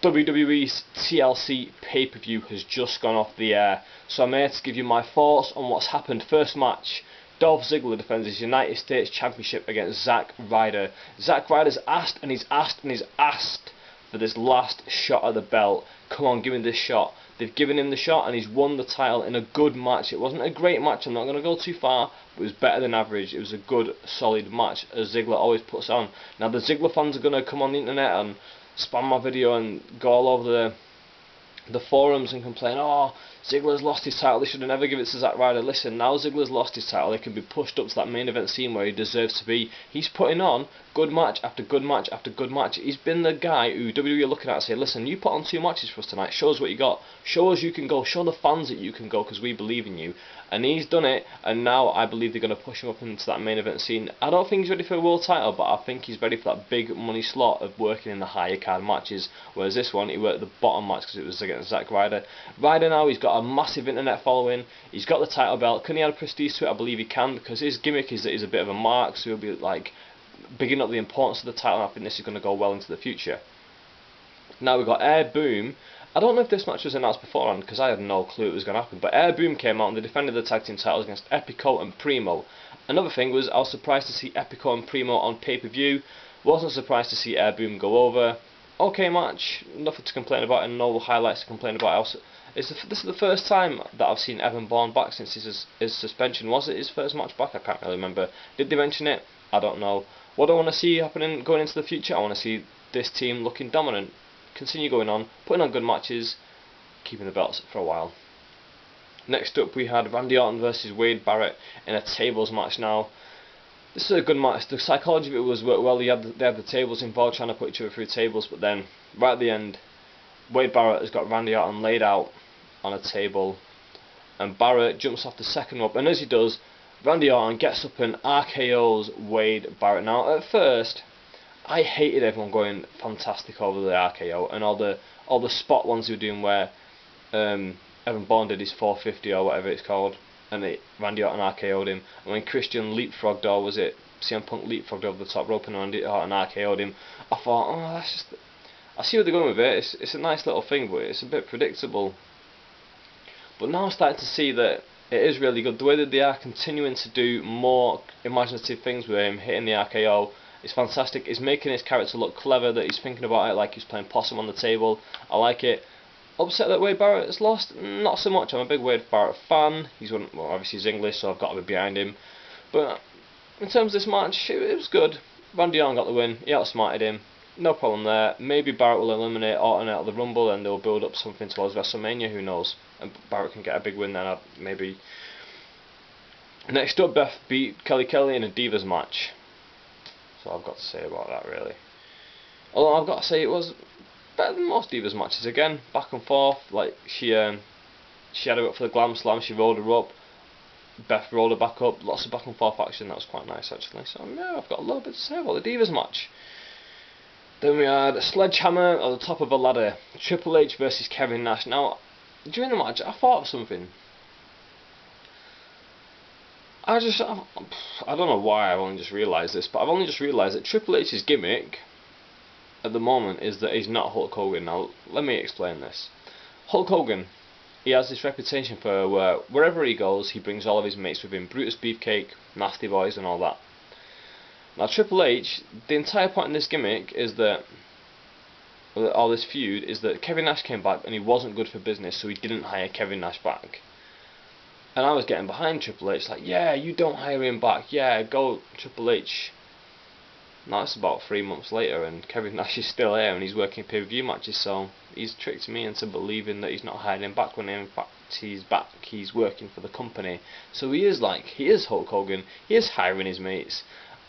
WWE's TLC pay-per-view has just gone off the air, so I'm here to give you my thoughts on what's happened. First match, Dolph Ziggler defends his United States Championship against Zack Ryder. Zack Ryder's asked and he's asked for this last shot at the belt. Come on, give me this shot. They've given him the shot and he's won the title in a good match. It wasn't a great match, I'm not going to go too far, but it was better than average. It was a good, solid match, as Ziggler always puts on. Now the Ziggler fans are going to come on the internet and spam my video and go all over the forums and complain, oh, Ziggler's lost his title, they should have never given it to Zack Ryder. Listen, now Ziggler's lost his title, he can be pushed up to that main event scene where he deserves to be. He's putting on good match after good match after good match. He's been the guy who WWE are looking at and say, listen, you put on 2 matches for us tonight, show us what you got, show us you can go, show the fans that you can go because we believe in you. And he's done it, and now I believe they're going to push him up into that main event scene. I don't think he's ready for a world title, but I think he's ready for that big money slot of working in the higher card matches, whereas this one, he worked the bottom match because it was against Zack Ryder. Ryder now, he's got a massive internet following, he's got the title belt. Can he add prestige to it? I believe he can, because his gimmick is that he's a bit of a mark, so he'll be like bigging up the importance of the title, and I think this is going to go well into the future. Now we've got Air Boom. I don't know if this match was announced beforehand because I had no clue it was going to happen, but Air Boom came out and they defended the tag team titles against Epico and Primo. Another thing was I was surprised to see Epico and Primo on pay-per-view. Wasn't surprised to see Air Boom go over. Okay match, nothing to complain about and no highlights to complain about. This is the first time that I've seen Evan Bourne back since his suspension. Was it his first match back? I can't really remember. Did they mention it? I don't know. What I want to see happening going into the future, I want to see this team looking dominant. Continue going on, putting on good matches, keeping the belts for a while. Next up we had Randy Orton versus Wade Barrett in a tables match. Now this is a good match. The psychology of it was worked well. They had the tables involved trying to put each other through tables, but then right at the end Wade Barrett has got Randy Orton laid out on a table and Barrett jumps off the second rope, and as he does, Randy Orton gets up and RKO's Wade Barrett. Now at first I hated everyone going fantastic over the RKO and all the spot ones they were doing where Evan Bourne did his 450 or whatever it's called, and Randy Orton RKO'd him. And when Christian leapfrogged, or was it CM Punk leapfrogged over the top rope and Randy Orton RKO'd him, I thought, oh, that's just, I see where they're going with it. It's a nice little thing, but it's a bit predictable. But now I'm starting to see that it is really good. The way that they are continuing to do more imaginative things with him hitting the RKO. It's fantastic. It's making his character look clever, that he's thinking about it like he's playing possum on the table. I like it. Upset that Wade Barrett has lost? Not so much. I'm a big Wade Barrett fan. Well, obviously he's English, so I've got to be behind him. But in terms of this match, it was good. Randy Orton got the win. He outsmarted him. No problem there. Maybe Barrett will eliminate Orton out of the Rumble and they'll build up something towards WrestleMania, who knows. And Barrett can get a big win then, maybe. Next up, Beth beat Kelly Kelly in a Divas match. So I've got to say about that, really. Although I've got to say it was better than most Divas matches. Again, back and forth. Like she had her up for the Glam Slam. She rolled her up. Beth rolled her back up. Lots of back and forth action. That was quite nice, actually. So yeah, I've got a little bit to say about the Divas match. Then we had a sledgehammer on the top of a ladder. Triple H versus Kevin Nash. Now, during the match, I thought of something. I don't know why I've only just realised this, but I've only just realised that Triple H's gimmick at the moment is that he's not Hulk Hogan. Now, let me explain this. Hulk Hogan, he has this reputation for wherever he goes, he brings all of his mates with him. Brutus Beefcake, Nasty Boys and all that. Now, Triple H, the entire point in this gimmick is that, all this feud, is that Kevin Nash came back and he wasn't good for business, so he didn't hire Kevin Nash back. And I was getting behind Triple H, like, yeah, you don't hire him back, yeah, go Triple H. Now it's about 3 months later and Kevin Nash is still here and he's working pay-per-view matches, so he's tricked me into believing that he's not hiring him back when in fact he's back, he's working for the company. So he is Hulk Hogan, he is hiring his mates.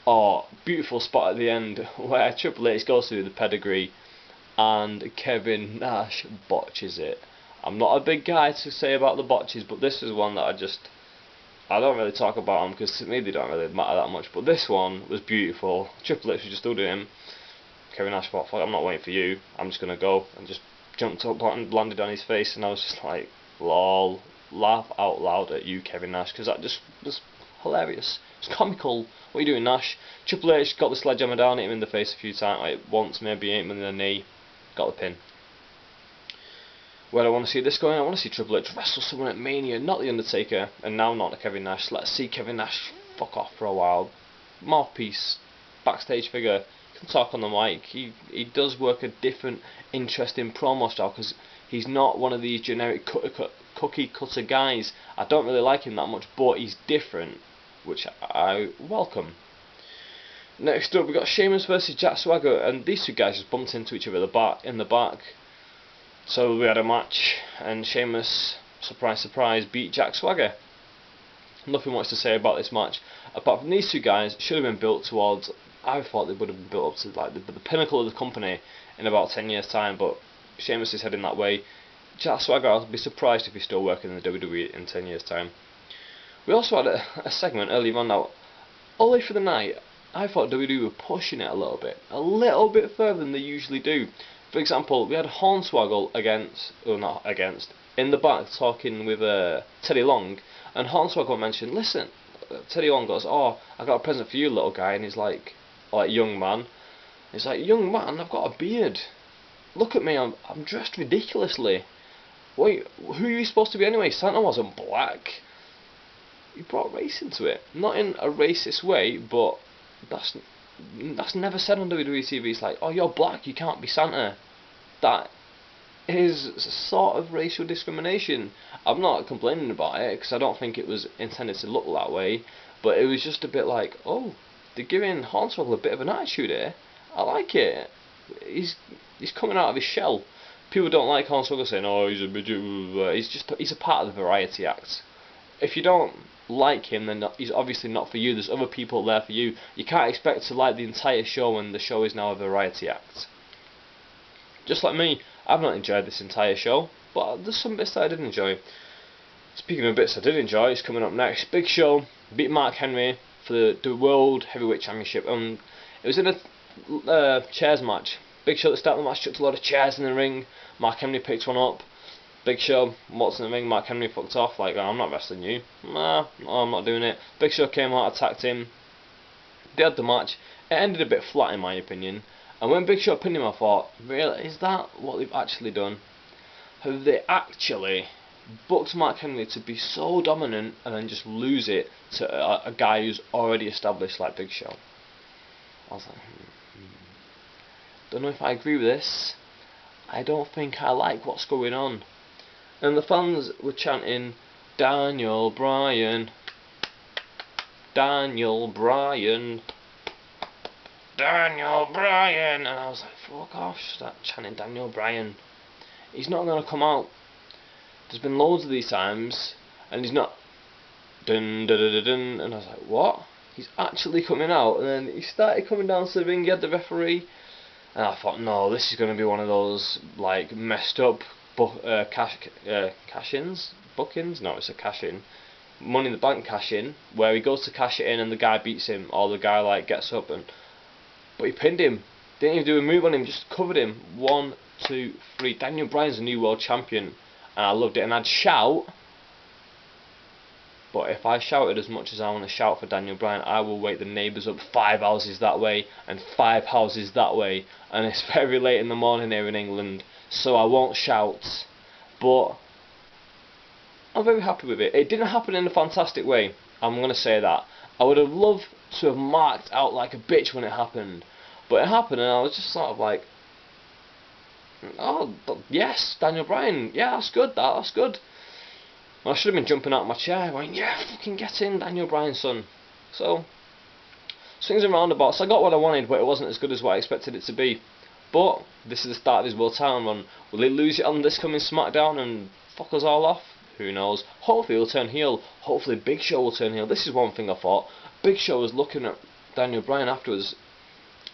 Oh, beautiful spot at the end where Triple H goes through the pedigree and Kevin Nash botches it. I'm not a big guy to say about the botches, but this is one that I don't really talk about them because to me they don't really matter that much, but this one was beautiful. Triple H was just stood him. Kevin Nash thought, fuck, I'm not waiting for you, I'm just going to go, and just jumped up and landed on his face, and I was just like, lol, laugh out loud at you, Kevin Nash, because that just was hilarious. It's comical. What are you doing, Nash? Triple H got the sledgehammer down, hit him in the face a few times, like once, maybe hit him in the knee, got the pin. Where I want to see this going, I want to see Triple H wrestle someone at Mania, not The Undertaker, and now not Kevin Nash. Let's see Kevin Nash fuck off for a while. Mouthpiece, backstage figure, can talk on the mic. He does work a different, interesting promo style, because he's not one of these generic cookie cutter guys. I don't really like him that much, but he's different, which I welcome. Next up, we got Sheamus versus Jack Swagger, and these two guys just bumped into each other in the back. So we had a match, and Sheamus, surprise surprise, beat Jack Swagger. Nothing much to say about this match, apart from these two guys should have been built towards, I thought they would have been built up to like the pinnacle of the company in about 10 years time, but Sheamus is heading that way. Jack Swagger, I'll be surprised if he's still working in the WWE in 10 years time. We also had a segment earlier on now, only for the night. I thought WWE were pushing it a little bit further than they usually do. For example, we had Hornswoggle in the back talking with Teddy Long, and Hornswoggle mentioned, listen, Teddy Long goes, oh, I got a present for you, little guy, and he's like young man. He's like, young man, I've got a beard. Look at me, I'm dressed ridiculously. Wait, who are you supposed to be anyway? Santa wasn't black. He brought race into it, not in a racist way, but that's never said on WWE TV. It's like, oh, you're black, you can't be Santa. That is sort of racial discrimination. I'm not complaining about it, because I don't think it was intended to look that way, but it was just a bit like, oh, they're giving Hornswoggle a bit of an attitude here. I like it. He's coming out of his shell. People don't like Hornswoggle saying, oh, he's a midget. He's a part of the variety act. If you don't like him, then he's obviously not for you. There's other people there for you. You can't expect to like the entire show when the show is now a variety act. Just like me, I've not enjoyed this entire show, but there's some bits that I did enjoy. Speaking of bits I did enjoy, it's coming up next. Big Show beat Mark Henry for the World Heavyweight Championship. It was in a chairs match. Big Show at the start of the match chucked a lot of chairs in the ring. Mark Henry picked one up. Big Show walks in the ring. Mark Henry fucked off like, oh, I'm not wrestling you. Nah, I'm not doing it. Big Show came out, attacked him. They had the match. It ended a bit flat in my opinion. And when Big Show pinned him, I thought, really, is that what they've actually done? Have they actually booked Mark Henry to be so dominant and then just lose it to a guy who's already established like Big Show? I was like, don't know if I agree with this. I don't think I like what's going on. And the fans were chanting, Daniel Bryan, Daniel Bryan, Daniel Bryan, and I was like, fuck off, start chanting Daniel Bryan. He's not going to come out. There's been loads of these times, and he's not. Dun dun dun dun, and I was like, what? He's actually coming out, and then he started coming down to the ring. He had the referee, and I thought, no, this is going to be one of those like messed up cash-ins, bookings. No, it's a cash-in. Money in the Bank cash-in, where he goes to cash it in, and the guy beats him, or the guy like gets up but he pinned him. Didn't even do a move on him, just covered him. 1, 2, 3. Daniel Bryan's a new world champion, and I loved it. And I'd shout, but if I shouted as much as I want to shout for Daniel Bryan, I will wake the neighbours up 5 houses that way and 5 houses that way, and it's very late in the morning here in England, so I won't shout. But I'm very happy with it. It didn't happen in a fantastic way, I'm going to say that. I would have loved to have marked out like a bitch when it happened, but it happened, and I was just sort of like, oh yes, Daniel Bryan, yeah, that's good, that's good. I should have been jumping out of my chair going, yeah, fucking get in, Daniel Bryan, son. So, swings and roundabouts. I got what I wanted, but it wasn't as good as what I expected it to be. But this is the start of his world title run. Will he lose it on this coming SmackDown and fuck us all off? Who knows? Hopefully he'll turn heel. Hopefully Big Show will turn heel. This is one thing I thought. Big Show was looking at Daniel Bryan afterwards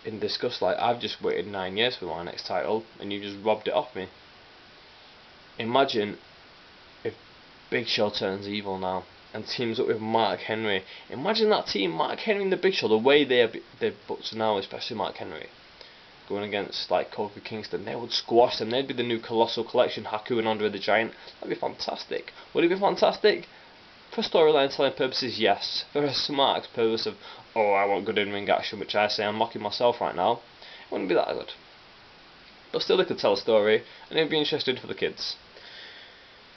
in disgust, like, I've just waited 9 years for my next title and you just robbed it off me. Imagine if Big Show turns evil now and teams up with Mark Henry. Imagine that team, Mark Henry and the Big Show, the way they're booked now, especially Mark Henry, going against like Kofi Kingston. They would squash them. They'd be the new Colossal Collection, Haku and Andre the Giant. That'd be fantastic. Would it be fantastic? For storyline telling purposes, yes. For a smart purpose of, oh, I want good in-ring action, which I say I'm mocking myself right now, it wouldn't be that good. But still, they could tell a story, and it'd be interesting for the kids.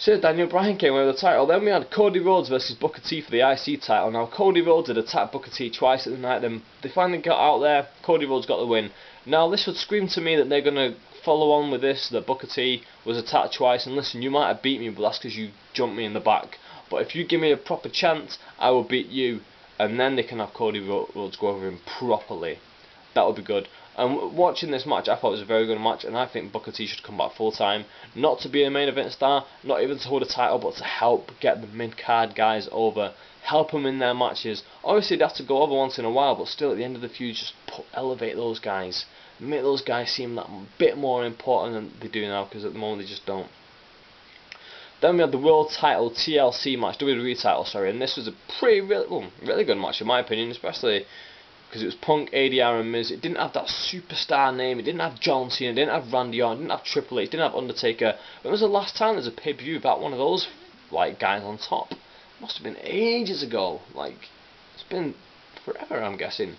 So Daniel Bryan came away with the title. Then we had Cody Rhodes versus Booker T for the IC title. Now Cody Rhodes had attacked Booker T twice at the night. Then they finally got out there. Cody Rhodes got the win. Now this would scream to me that they're going to follow on with this, that Booker T was attacked twice. And listen, you might have beat me, but that's because you jumped me in the back. But if you give me a proper chance, I will beat you. And then they can have Cody Rhodes go over him properly. That would be good. And watching this match, I thought it was a very good match, and I think Booker T should come back full time, not to be a main event star, not even to hold a title, but to help get the mid card guys over, help them in their matches. Obviously, they'd have to go over once in a while, but still, at the end of the feud, just elevate those guys, make those guys seem that bit more important than they do now, because at the moment they just don't. Then we had the World Title TLC match, WWE title, sorry, and this was a really good match in my opinion, especially because it was Punk, ADR and Miz. It didn't have that superstar name, it didn't have John Cena, it didn't have Randy Orton, it didn't have Triple H, it didn't have Undertaker. When was the last time there's a pay-per-view without one of those like guys on top? It must have been ages ago, like, it's been forever I'm guessing.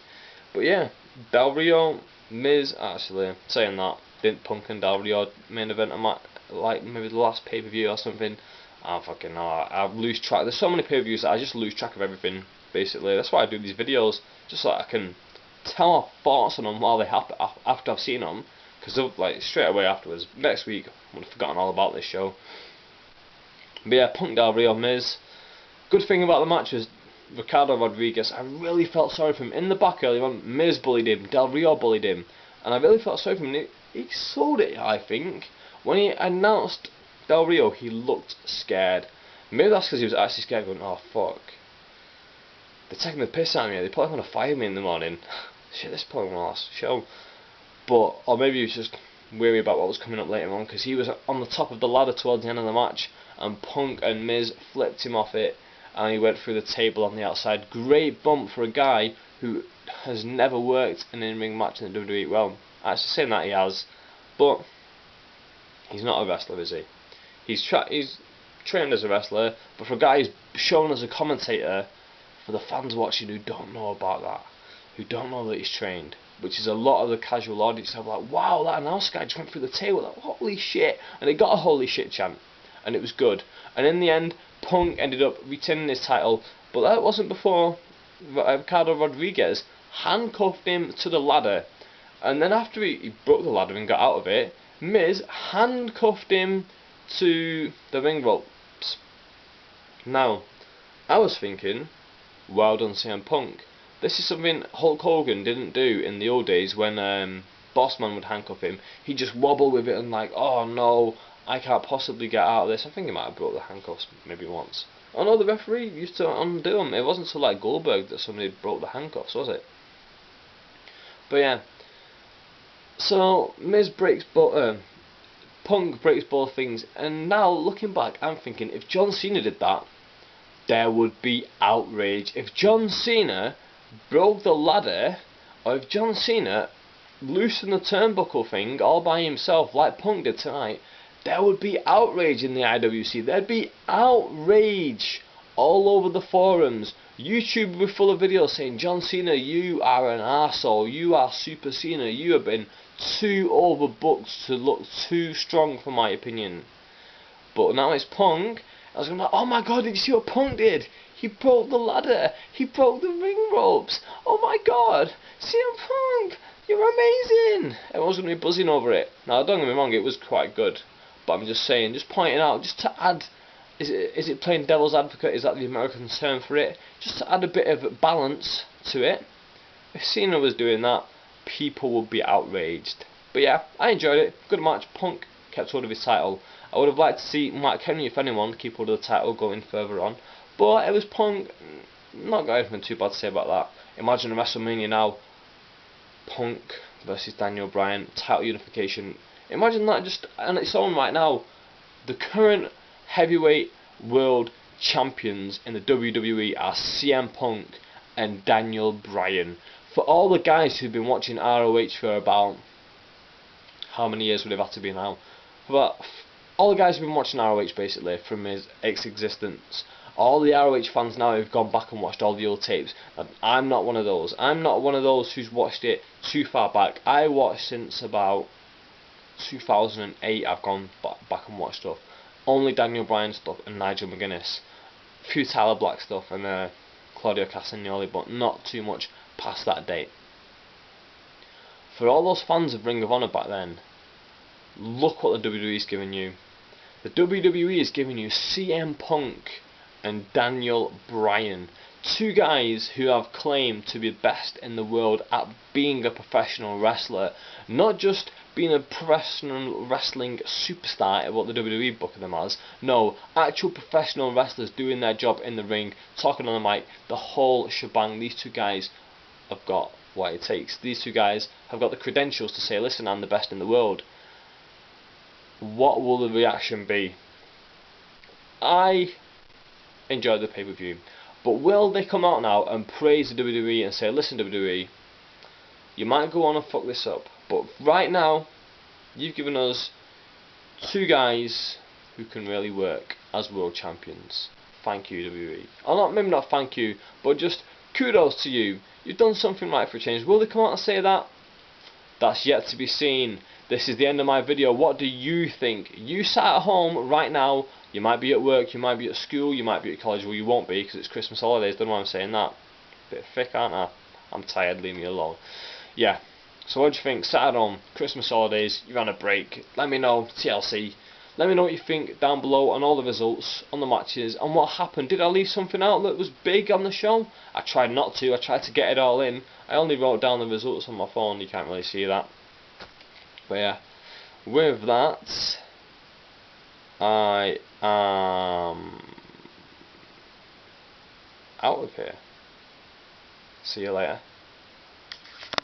But yeah, Del Rio, Miz, actually, saying that, didn't Punk and Del Rio main event a match, like maybe the last pay-per-view or something? I don't fucking know, I lose track. There's so many pay-per-views that I just lose track of everything, basically. That's why I do these videos, just so I can tell my thoughts on them while they happen after I've seen them, because like straight away afterwards, next week, I would have forgotten all about this show. But yeah, Punk, Del Rio, Miz. Good thing about the match was Ricardo Rodriguez. I really felt sorry for him in the back early on. Miz bullied him, Del Rio bullied him, and I really felt sorry for him. He sold it, I think. When he announced Del Rio, he looked scared. Maybe that's because he was actually scared, going, oh fuck, they're taking the piss out of me, they're probably going to fire me in the morning. Shit, this is probably my last show. But, or maybe he was just weary about what was coming up later on, because he was on the top of the ladder towards the end of the match, and Punk and Miz flipped him off it, and he went through the table on the outside. Great bump for a guy who has never worked an in-ring match in the WWE. Well, actually saying that he has, but he's not a wrestler, is he? He's trained as a wrestler, but for a guy who's shown as a commentator, for the fans watching who don't know about that, who don't know that he's trained, which is a lot of the casual audience, are like, wow, that announce guy just went through the table, like, holy shit, and it got a holy shit chant, and it was good. And in the end, Punk ended up retaining his title, but that wasn't before Ricardo Rodriguez handcuffed him to the ladder, and then after he broke the ladder and got out of it, Miz handcuffed him to the ring ropes. Now, I was thinking, well done CM Punk. This is something Hulk Hogan didn't do in the old days when Bossman would handcuff him. He'd just wobble with it and like, oh no, I can't possibly get out of this. I think he might have broke the handcuffs maybe once. Oh no, the referee used to undo them. It wasn't until like Goldberg that somebody broke the handcuffs, was it? But yeah. So Punk breaks both things, and now looking back, I'm thinking if John Cena did that, there would be outrage. If John Cena broke the ladder, or if John Cena loosened the turnbuckle thing all by himself like Punk did tonight, there would be outrage in the IWC. There'd be outrage all over the forums. YouTube would be full of videos saying, John Cena, you are an arsehole, you are Super Cena, you have been too overbooked to look too strong for my opinion. But now it's Punk. I was going like, oh my god, did you see what Punk did? He broke the ladder. He broke the ring ropes. Oh my god, CM Punk, you're amazing. Everyone's going to be buzzing over it. Now, don't get me wrong, it was quite good. But I'm just saying, just pointing out, just to add, is it playing devil's advocate? Is that the American term for it? Just to add a bit of balance to it. If Cena was doing that, people would be outraged. But yeah, I enjoyed it. Good match. Punk kept hold of his title. I would have liked to see Mark Henry, if anyone, keep hold of the title going further on. But it was Punk. Not got anything too bad to say about that. Imagine a WrestleMania now. Punk versus Daniel Bryan. Title unification. Imagine that just on its own right now. The current heavyweight world champions in the WWE are CM Punk and Daniel Bryan. For all the guys who've been watching ROH for about, how many years would it have to be now? But all the guys who've been watching ROH basically from its existence, all the ROH fans now have gone back and watched all the old tapes. And I'm not one of those. I'm not one of those who's watched it too far back. I watched since about 2008. I've gone back and watched stuff. Only Daniel Bryan stuff and Nigel McGuinness. A few Tyler Black stuff and Claudio Castagnoli, but not too much past that date. For all those fans of Ring of Honor back then, look what the WWE is giving you. The WWE is giving you CM Punk and Daniel Bryan. Two guys who have claimed to be the best in the world at being a professional wrestler. Not just being a professional wrestling superstar at what the WWE book them as. No, actual professional wrestlers doing their job in the ring, talking on the mic, the whole shebang. These two guys have got what it takes. These two guys have got the credentials to say, listen, I'm the best in the world. What will the reaction be? I enjoyed the pay-per-view, but will they come out now and praise the WWE and say, listen WWE, you might go on and fuck this up, but right now you've given us two guys who can really work as world champions. Thank you WWE. Or not, maybe not thank you, but just kudos to you. You've done something right for a change. Will they come out and say that? That's yet to be seen. This is the end of my video. What do you think? You sat at home right now. You might be at work, you might be at school, you might be at college. Well, you won't be because it's Christmas holidays. Don't know why I'm saying that. Bit thick, aren't I? I'm tired, leave me alone. Yeah. So what do you think? Sat at home, Christmas holidays, you're on a break. Let me know, TLC. Let me know what you think down below on all the results, on the matches, and what happened. Did I leave something out that was big on the show? I tried not to. I tried to get it all in. I only wrote down the results on my phone. You can't really see that. But yeah, with that, I am out of here. See you later.